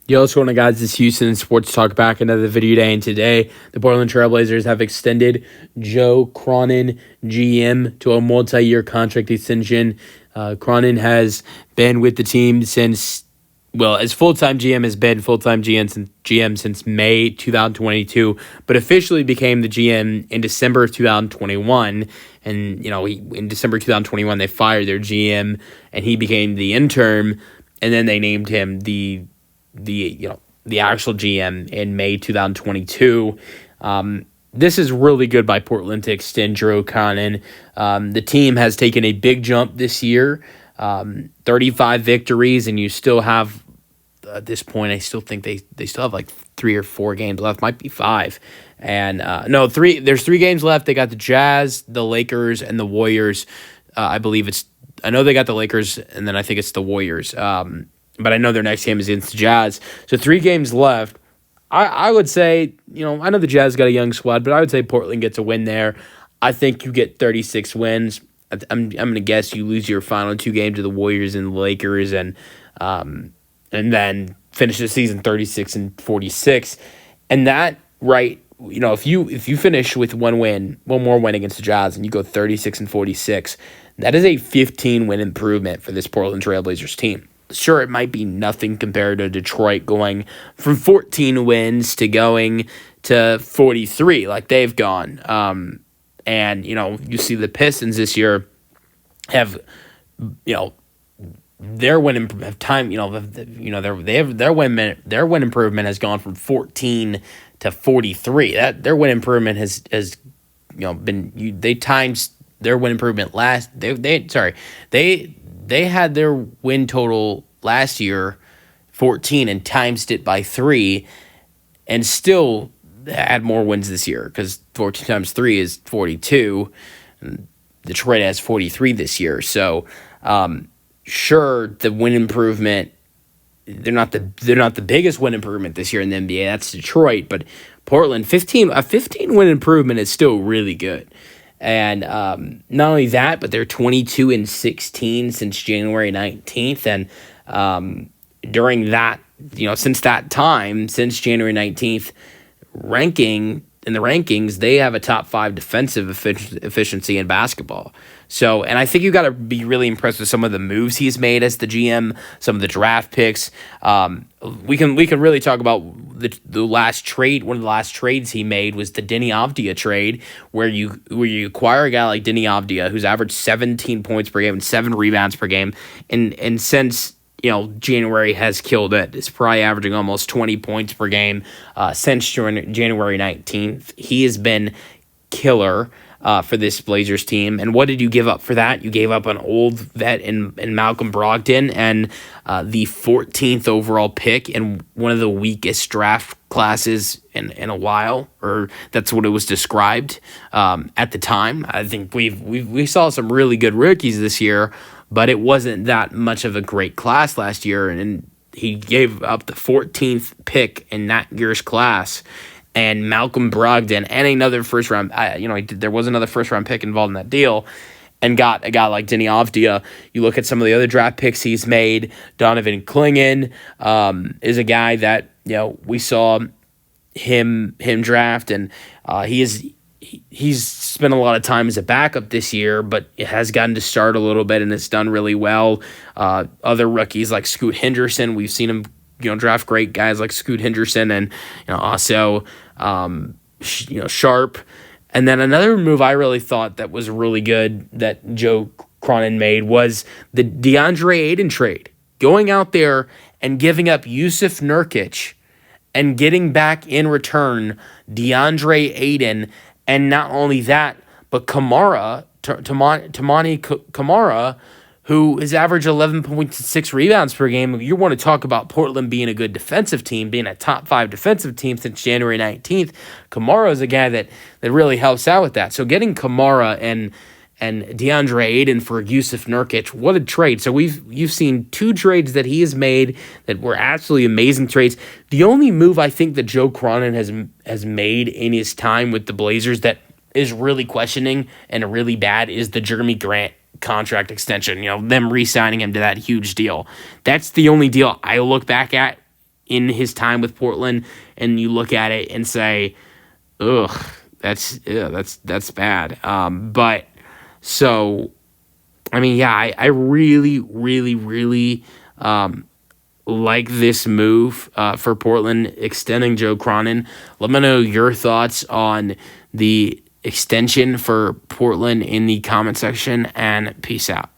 Yo, what's going on, guys? This is Houston Sports Talk back another video day, and today the Portland Trailblazers have extended Joe Cronin, GM, to a multi-year contract extension. Cronin has been with the team since, as full-time GM has been full-time GM since May 2022, but officially became the GM in December of 2021. And, in December 2021, they fired their GM, and he became the interim, and then they named him the actual GM in May 2022. This is really good by Portland to extend Joe Cronin. The team has taken a big jump this year, 35 victories, and you still have, at this point, I still think they still have like 3 or 4 games left, might be 5. And no, 3. There's 3 games left. They got the Jazz, the Lakers, and the Warriors. I know they got the Lakers, and then I think it's the Warriors. But I know their next game is against the Jazz. So 3 games left. I would say, I know the Jazz got a young squad, but I would say Portland gets a win there. I think you get 36 wins. I'm going to guess you lose your final 2 games to the Warriors and the Lakers, and then finish the season 36-46. And that, right, if you finish with one more win against the Jazz, and you go 36-46, that is a 15-win improvement for this Portland Trailblazers team. Sure, it might be nothing compared to Detroit going from 14 wins to going to 43 like they've gone. And you see the Pistons this year have, their win time, their win improvement has gone from 14 to 43. That their win improvement has been they times their win improvement They had their win total last year, 14, and timesed it by 3, and still had more wins this year because 14 times 3 is 42. And Detroit has 43 this year. So, sure, the win improvement, they're not the biggest win improvement this year in the NBA. That's Detroit, but Portland, a 15 win improvement is still really good. And not only that, but they're 22-16 since January 19th. And during that, since that time, since January 19th, in the rankings, they have a top 5 defensive efficiency in basketball. So, and I think you got to be really impressed with some of the moves he's made as the GM, some of the draft picks. We can really talk about the last trade. One of the last trades he made was the Deni Avdija trade, where you acquire a guy like Deni Avdija, who's averaged 17 points per game and 7 rebounds per game, and since January has killed it. It's probably averaging almost 20 points per game since January 19th. He has been killer for this Blazers team. And what did you give up for that? You gave up an old vet in Malcolm Brogdon and the 14th overall pick in one of the weakest draft classes in a while, or that's what it was described at the time. I think we saw some really good rookies this year, but it wasn't that much of a great class last year, and he gave up the 14th pick in that year's class, and Malcolm Brogdon and another first round. There was another first round pick involved in that deal, and got a guy like Deni Avdija. You look at some of the other draft picks he's made. Donovan Clingan is a guy that we saw him draft, and he's spent a lot of time as a backup this year, but it has gotten to start a little bit, and it's done really well. Other rookies like Scoot Henderson, we've seen him draft great guys like Scoot Henderson, and also Sharp. And then another move I really thought that was really good that Joe Cronin made was the DeAndre Ayton trade, going out there and giving up Yusuf Nurkic and getting back in return DeAndre Ayton. And not only that, but Tamani Kamara, who has averaged 11.6 rebounds per game. You want to talk about Portland being a good defensive team, being a top 5 defensive team since January 19th. Kamara is a guy that really helps out with that. So getting Kamara and DeAndre Ayton for Yusuf Nurkic, what a trade. So you've seen 2 trades that he has made that were absolutely amazing trades. The only move I think that Joe Cronin has made in his time with the Blazers that is really questioning and really bad is the Jeremy Grant contract extension, them re-signing him to that huge deal. That's the only deal I look back at in his time with Portland, and you look at it and say, ugh, that's bad. But so, I mean, yeah, I really, really, really like this move for Portland, extending Joe Cronin. Let me know your thoughts on the extension for Portland in the comment section, and peace out.